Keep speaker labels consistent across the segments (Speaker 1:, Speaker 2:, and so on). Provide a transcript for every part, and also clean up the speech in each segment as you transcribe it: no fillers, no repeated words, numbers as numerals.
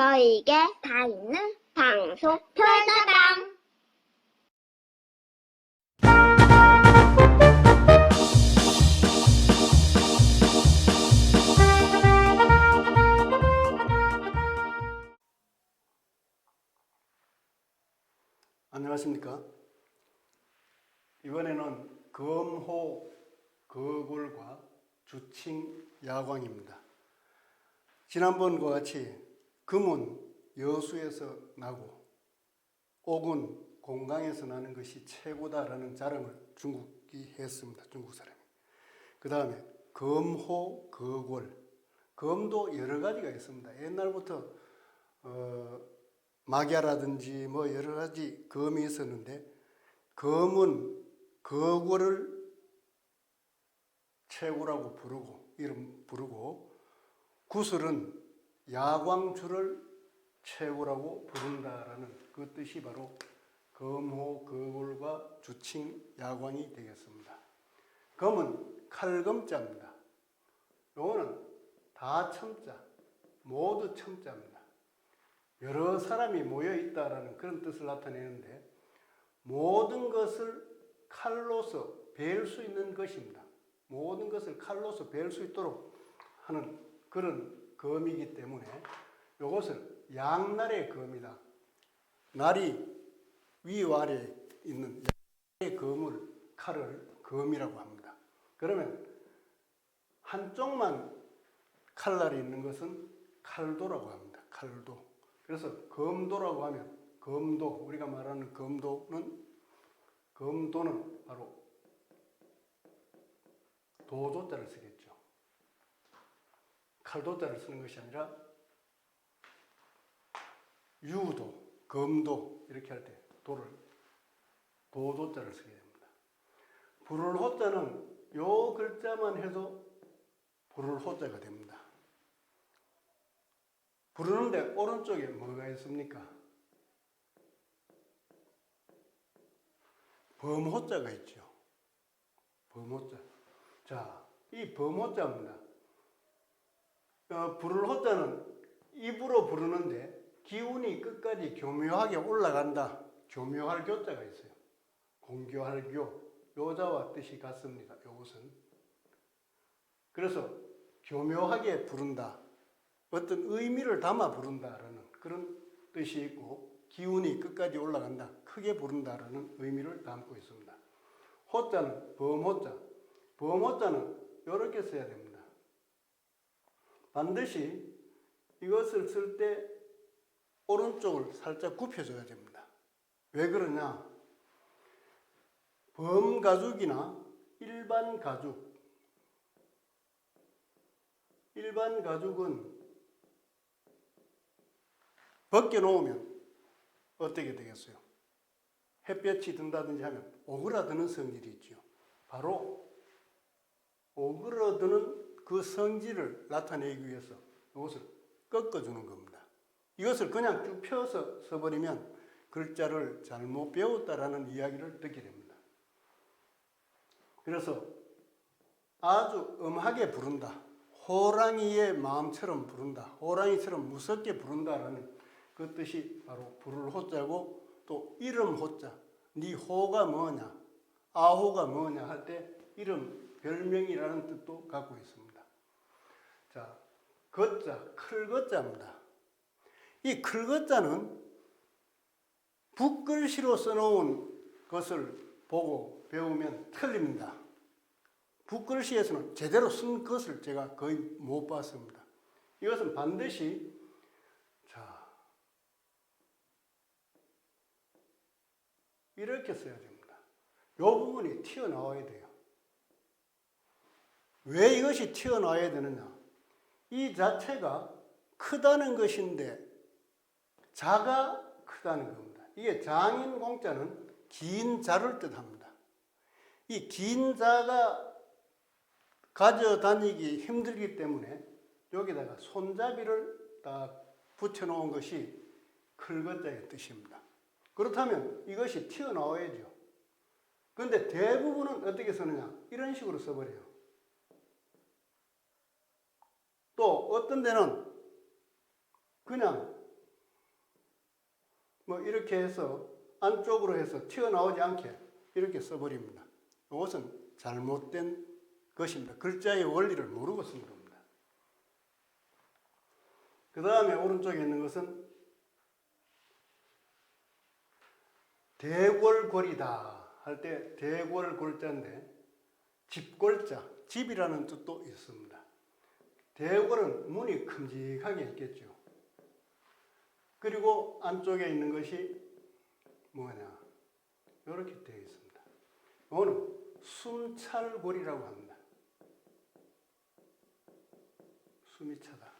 Speaker 1: 저에게 다 있는 방송 별다방.
Speaker 2: 안녕하십니까. 이번에는 검호, 거골과 주칭, 야광입니다. 지난번과 같이 금은 여수에서 나고 옥은 공강에서 나는 것이 최고다라는 자랑을 중국이 했습니다. 중국 사람이. 그 다음에 검호, 거골. 검도 여러 가지가 있습니다. 옛날부터 막야라든지 뭐 여러 가지 검이 있었는데, 검은 거골을 최고라고 부르고 구슬은 야광줄을 최고라고 부른다라는 그 뜻이 바로 검호, 거골과 주칭, 야광이 되겠습니다. 검은 칼검자입니다. 요거는 다 첨자, 모두 첨자입니다. 여러 사람이 모여 있다라는 그런 뜻을 나타내는데, 모든 것을 칼로서 벨 수 있는 것입니다. 모든 것을 칼로서 벨 수 있도록 하는 그런 검이기 때문에 이것을 양날의 검이다. 날이 위와 아래에 있는 양날의 검을, 칼을 검이라고 합니다. 그러면 한쪽만 칼날이 있는 것은 칼도라고 합니다. 칼도. 그래서 검도라고 하면, 검도, 우리가 말하는 검도는 바로 도조자를 쓰겠죠. 칼도자를 쓰는 것이 아니라 유도, 검도 이렇게 할 때 도조자를 쓰게 됩니다. 부를 호자는 요 글자만 해도 부를 호자가 됩니다. 부르는데 오른쪽에 뭐가 있습니까? 범호자가 있죠. 범호자. 자, 이 범호자입니다. 부를 호자는 입으로 부르는데 기운이 끝까지 교묘하게 올라간다. 교묘할 교자가 있어요. 공교할 교. 요자와 뜻이 같습니다. 요것은. 그래서 교묘하게 부른다. 어떤 의미를 담아 부른다라는 그런 뜻이 있고, 기운이 끝까지 올라간다, 크게 부른다라는 의미를 담고 있습니다. 호자는 범호자. 범호자는 이렇게 써야 됩니다. 반드시 이것을 쓸 때 오른쪽을 살짝 굽혀줘야 됩니다. 왜 그러냐? 범가죽이나 일반 가죽은 벗겨놓으면 어떻게 되겠어요? 햇볕이 든다든지 하면 오그라드는 성질이 있죠. 바로 오그라드는 그 성질을 나타내기 위해서 이것을 꺾어주는 겁니다. 이것을 그냥 쭉 펴서 써버리면 글자를 잘못 배웠다라는 이야기를 듣게 됩니다. 그래서 아주 엄하게 부른다. 호랑이의 마음처럼 부른다. 호랑이처럼 무섭게 부른다라는 그 뜻이 바로 부를 호자고, 또 이름 호자. 네 호가 뭐냐, 아호가 뭐냐 할 때 이름, 별명이라는 뜻도 갖고 있습니다. 자, 거자, 클거자입니다. 이 클거자는 붓글씨로 써놓은 것을 보고 배우면 틀립니다. 붓글씨에서는 제대로 쓴 것을 제가 거의 못 봤습니다. 이것은 반드시 이렇게 써야 됩니다. 이 부분이 튀어나와야 돼요. 왜 이것이 튀어나와야 되느냐? 이 자체가 크다는 것인데 자가 크다는 겁니다. 이게 장인 공자는 긴 자를 뜻합니다. 이 긴 자가 가져다니기 힘들기 때문에 여기다가 손잡이를 딱 붙여놓은 것이 클거자의 뜻입니다. 그렇다면 이것이 튀어나와야죠. 그런데 대부분은 어떻게 쓰느냐? 이런 식으로 써버려요. 또 어떤 데는 그냥 뭐 이렇게 해서 안쪽으로 해서 튀어나오지 않게 이렇게 써버립니다. 이것은 잘못된 것입니다. 글자의 원리를 모르고 쓴 겁니다. 그 다음에 오른쪽에 있는 것은 대궐골이다 할 때 대궐골자인데 집골자, 집이라는 뜻도 있습니다. 대궐은 문이 큼직하게 있겠죠. 그리고 안쪽에 있는 것이 뭐냐? 이렇게 되어 있습니다. 이거는 숨찰골이라고 합니다. 숨이 차다.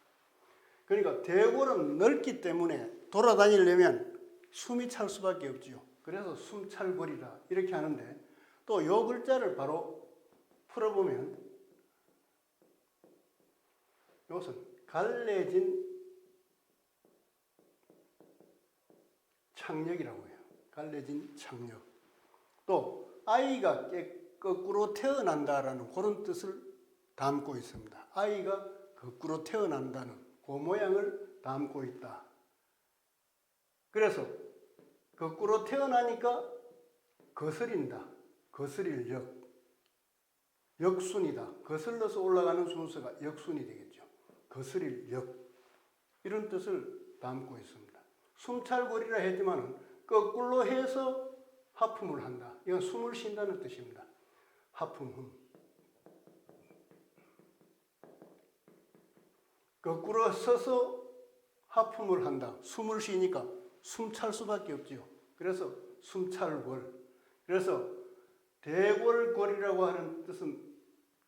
Speaker 2: 그러니까 대궐은 넓기 때문에 돌아다니려면 숨이 찰 수밖에 없지요. 그래서 숨찰골이라 이렇게 하는데 또 요 글자를 바로 풀어보면 이것은 갈래진 창력이라고 해요. 갈래진 창력. 또 아이가 거꾸로 태어난다라는 그런 뜻을 담고 있습니다. 아이가 거꾸로 태어난다는 그 모양을 담고 있다. 그래서 거꾸로 태어나니까 거스린다. 거스릴 역. 역순이다. 거슬러서 올라가는 순서가 역순이 되겠죠. 거스릴 역. 이런 뜻을 담고 있습니다. 숨찰골이라 했지만 거꾸로 해서 하품을 한다. 이건 숨을 쉰다는 뜻입니다. 하품. 거꾸로 서서 하품을 한다. 숨을 쉬니까 숨찰 수밖에 없지요. 그래서 숨찰골. 그래서 대궐골이라고 하는 뜻은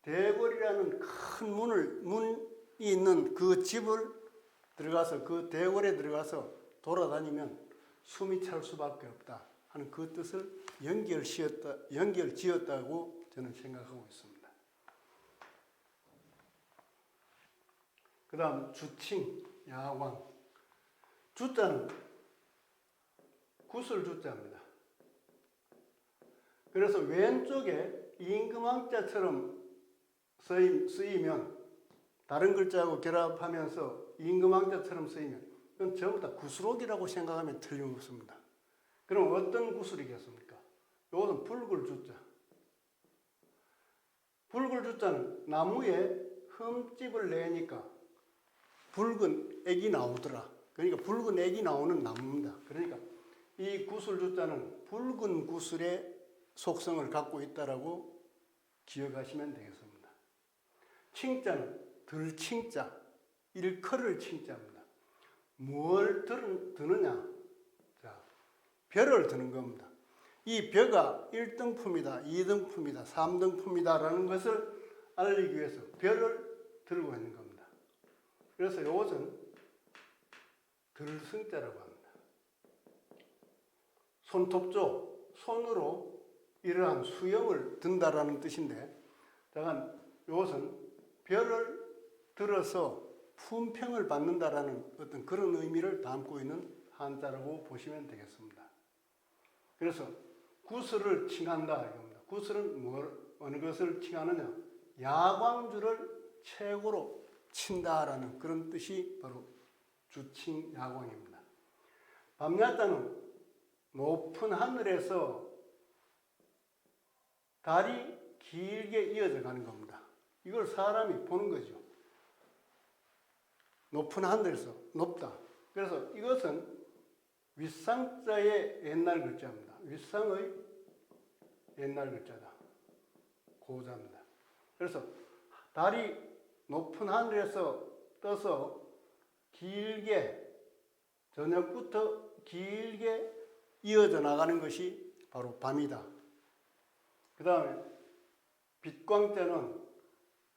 Speaker 2: 대궐이라는 큰 문이 있는 그 집을 들어가서 그 대궐에 들어가서 돌아다니면 숨이 찰 수밖에 없다 하는 그 뜻을 연결지었다고 저는 생각하고 있습니다. 그 다음 주칭, 야광. 주자는 구슬 주자입니다. 그래서 왼쪽에 임금왕자처럼 쓰이면 다른 글자하고 결합하면서 임금왕자처럼 쓰이면 이건 전부 다 구슬옥이라고 생각하면 틀림없습니다. 그럼 어떤 구슬이겠습니까? 이것은 붉을주자. 붉을주자는 나무에 흠집을 내니까 붉은 액이 나오더라. 그러니까 붉은 액이 나오는 나무입니다. 그러니까 이 구슬주자는 붉은 구슬의 속성을 갖고 있다라고 기억하시면 되겠습니다. 칭자는 들칭자, 일컬을 칭자입니다. 뭘 드느냐? 자, 벼를 드는 겁니다. 이 벼가 1등품이다, 2등품이다, 3등품이다라는 것을 알리기 위해서 벼를 들고 있는 겁니다. 그래서 이것은 들승자라고 합니다. 손톱조, 손으로 이러한 수염을 든다라는 뜻인데, 다만 이것은 벼를 들어서 품평을 받는다라는 어떤 그런 의미를 담고 있는 한자라고 보시면 되겠습니다. 그래서 구슬을 칭한다 이겁니다. 구슬은 어느 것을 칭하느냐? 야광주를 최고로 친다라는 그런 뜻이 바로 주칭 야광입니다. 밤야자는 높은 하늘에서 달이 길게 이어져 가는 겁니다. 이걸 사람이 보는 거죠. 높은 하늘에서 높다. 그래서 이것은 윗상자의 옛날 글자입니다. 윗상의 옛날 글자다. 고자입니다. 그래서 달이 높은 하늘에서 떠서 길게 저녁부터 길게 이어져 나가는 것이 바로 밤이다. 그 다음에 빛광자는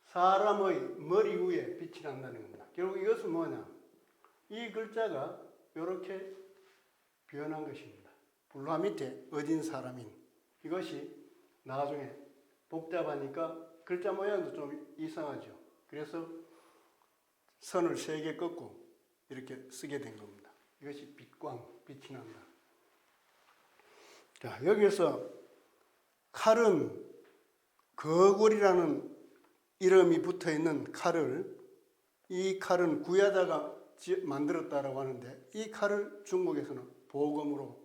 Speaker 2: 사람의 머리 위에 빛이 난다는 겁니다. 결국 이것은 뭐냐? 이 글자가 이렇게 변한 것입니다. 불화 밑에 어딘 사람인. 이것이 나중에 복잡하니까 글자 모양도 좀 이상하죠. 그래서 선을 3개 긋고 이렇게 쓰게 된 겁니다. 이것이 빛광, 빛이 난다. 자, 여기서 칼은 거골이라는 이름이 붙어 있는 칼을, 이 칼은 구야자가 만들었다라고 하는데, 이 칼을 중국에서는 보검으로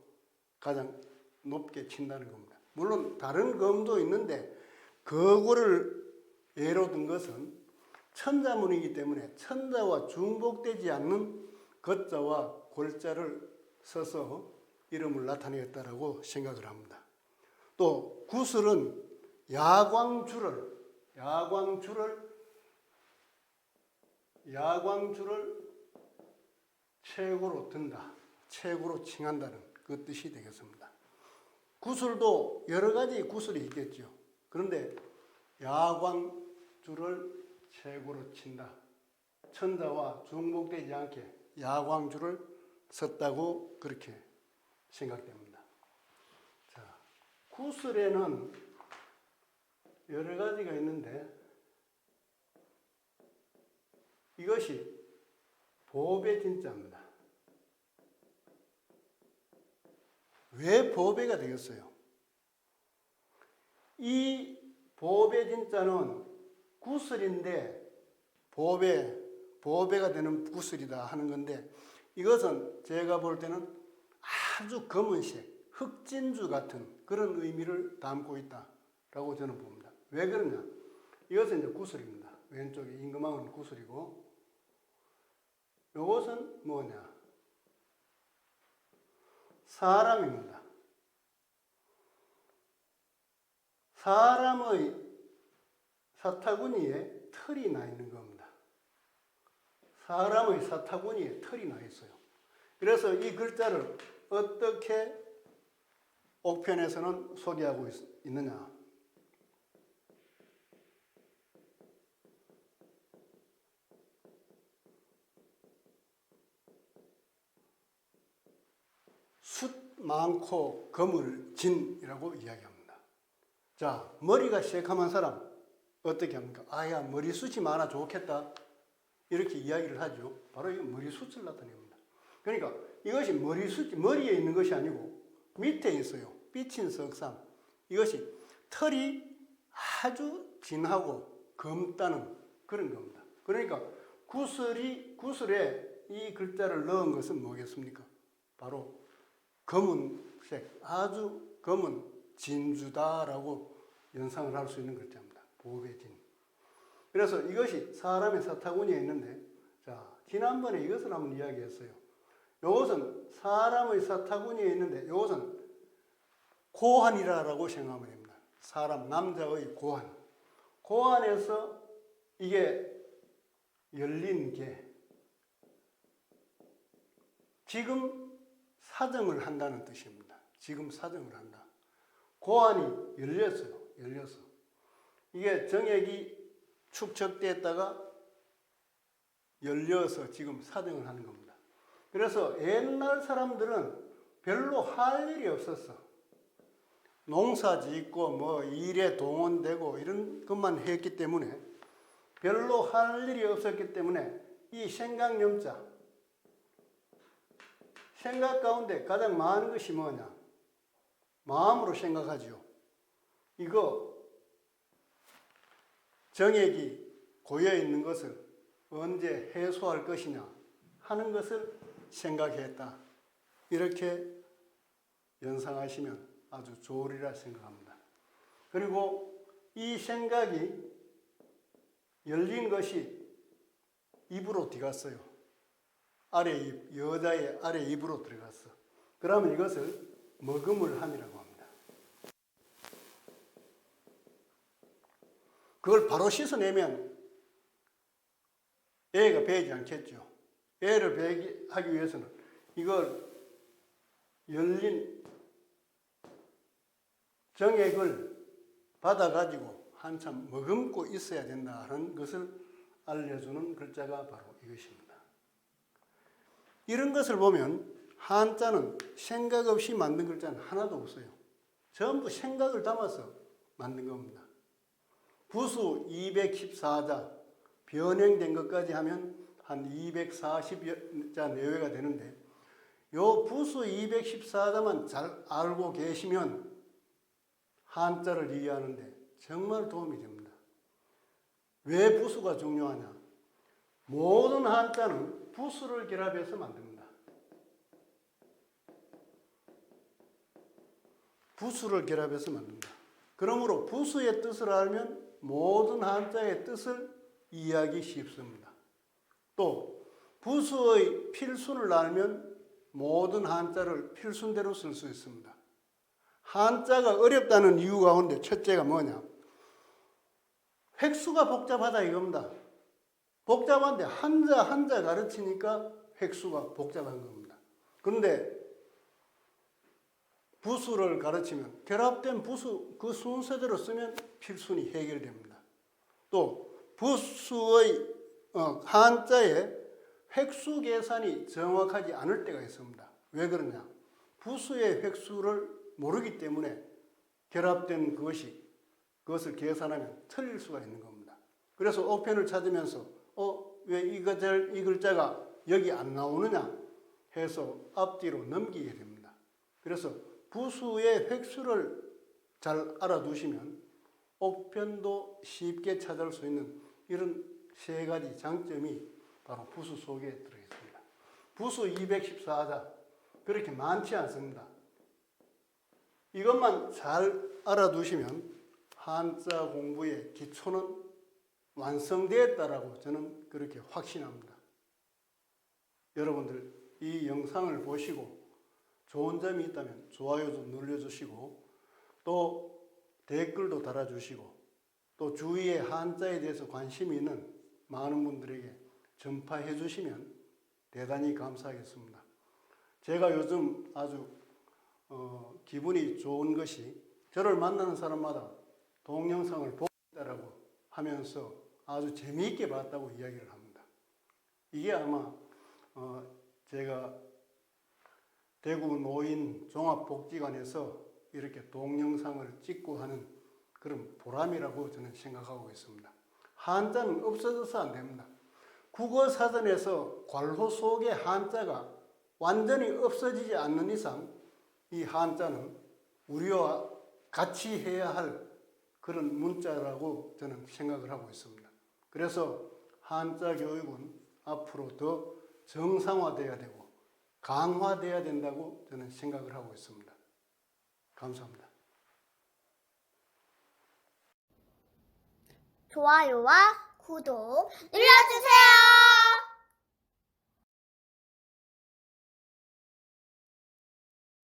Speaker 2: 가장 높게 친다는 겁니다. 물론 다른 검도 있는데 그거를 예로 든 것은 천자문이기 때문에 천자와 중복되지 않는 거자와 골자를 써서 이름을 나타내었다라고 생각을 합니다. 또 구슬은 야광줄을 최고로 든다, 최고로 칭한다는 그 뜻이 되겠습니다. 구슬도 여러 가지 구슬이 있겠죠. 그런데 야광줄을 최고로 친다. 천자와 중복되지 않게 야광줄을 썼다고 그렇게 생각됩니다. 자, 구슬에는 여러 가지가 있는데 이것이 보배 진자입니다. 왜 보배가 되겠어요? 이 보배 진자는 구슬인데 보배가 되는 구슬이다 하는 건데 이것은 제가 볼 때는 아주 검은색, 흑진주 같은 그런 의미를 담고 있다라고 저는 봅니다. 왜 그러냐? 이것은 이제 구슬입니다. 왼쪽에 임금왕은 구슬이고 이것은 뭐냐? 사람입니다. 사람의 사타구니에 털이 나 있는 겁니다. 사람의 사타구니에 털이 나 있어요. 그래서 이 글자를 어떻게 옥편에서는 소개하고 있느냐? 숫 많고 검을 진이라고 이야기합니다. 자, 머리가 새카만 사람 어떻게 합니까? 아야, 머리숱이 많아 좋겠다. 이렇게 이야기를 하죠. 바로 이 머리숱을 나타냅니다. 그러니까 이것이 머리에 있는 것이 아니고 밑에 있어요. 삐친 석삼. 이것이 털이 아주 진하고 검다는 그런 겁니다. 그러니까 구슬에 이 글자를 넣은 것은 뭐겠습니까? 바로 검은색, 아주 검은 진주다라고 연상을 할 수 있는 글자입니다. 보배진. 그래서 이것이 사람의 사타구니에 있는데, 자, 지난번에 이것을 한번 이야기했어요. 이것은 사람의 사타구니에 있는데, 이것은 고환이라고 생각하면 됩니다. 사람, 남자의 고환. 고환에서 이게 열린 게, 지금 사정을 한다는 뜻입니다. 지금 사정을 한다. 고환이 열렸어요. 열렸어. 이게 정액이 축적됐다가 열려서 지금 사정을 하는 겁니다. 그래서 옛날 사람들은 별로 할 일이 없었어. 농사 짓고 뭐 일에 동원되고 이런 것만 했기 때문에 별로 할 일이 없었기 때문에 이 생각염자, 생각 가운데 가장 많은 것이 뭐냐? 마음으로 생각하죠. 이거 정액이 고여 있는 것을 언제 해소할 것이냐 하는 것을 생각했다. 이렇게 연상하시면 아주 좋으리라 생각합니다. 그리고 이 생각이 열린 것이 입으로 들어갔어요. 아래 입, 여자의 아래 입으로 들어갔어. 그러면 이것을 머금을 함이라고 합니다. 그걸 바로 씻어내면 애가 배이지 않겠죠. 애를 배게 하기 위해서는 이걸 열린 정액을 받아가지고 한참 머금고 있어야 된다는 것을 알려주는 글자가 바로 이것입니다. 이런 것을 보면 한자는 생각 없이 만든 글자는 하나도 없어요. 전부 생각을 담아서 만든 겁니다. 부수 214자, 변형된 것까지 하면 한 240자 내외가 되는데 요 부수 214자만 잘 알고 계시면 한자를 이해하는데 정말 도움이 됩니다. 왜 부수가 중요하냐? 모든 한자는 부수를 결합해서 만듭니다. 부수를 결합해서 만든다. 그러므로 부수의 뜻을 알면 모든 한자의 뜻을 이해하기 쉽습니다. 또 부수의 필순을 알면 모든 한자를 필순대로 쓸 수 있습니다. 한자가 어렵다는 이유 가운데 첫째가 뭐냐? 획수가 복잡하다 이겁니다. 복잡한데 한자 한자 가르치니까 획수가 복잡한 겁니다. 그런데 부수를 가르치면 결합된 부수 그 순서대로 쓰면 필순이 해결됩니다. 또 부수의 한자의 획수 계산이 정확하지 않을 때가 있습니다. 왜 그러냐? 부수의 획수를 모르기 때문에 결합된 그것을 계산하면 틀릴 수가 있는 겁니다. 그래서 옥편을 찾으면서 왜 이 글자가 여기 안 나오느냐 해서 앞뒤로 넘기게 됩니다. 그래서 부수의 획수를 잘 알아두시면 옥편도 쉽게 찾을 수 있는 이런 세 가지 장점이 바로 부수 속에 들어있습니다. 부수 214자 그렇게 많지 않습니다. 이것만 잘 알아두시면 한자 공부의 기초는 완성되었다라고 저는 그렇게 확신합니다. 여러분들 이 영상을 보시고 좋은 점이 있다면 좋아요 좀 눌러주시고 또 댓글도 달아주시고 또 주위에 한자에 대해서 관심이 있는 많은 분들에게 전파해 주시면 대단히 감사하겠습니다. 제가 요즘 아주 기분이 좋은 것이 저를 만나는 사람마다 동영상을 보고 있다라고 하면서 아주 재미있게 봤다고 이야기를 합니다. 이게 아마 제가 대구 노인 종합복지관에서 이렇게 동영상을 찍고 하는 그런 보람이라고 저는 생각하고 있습니다. 한자는 없어져서 안 됩니다. 국어사전에서 괄호 속의 한자가 완전히 없어지지 않는 이상 이 한자는 우리와 같이 해야 할 그런 문자라고 저는 생각을 하고 있습니다. 그래서 한자 교육은 앞으로 더 정상화돼야 되고 강화돼야 된다고 저는 생각을 하고 있습니다. 감사합니다.
Speaker 1: 좋아요와 구독 눌러주세요.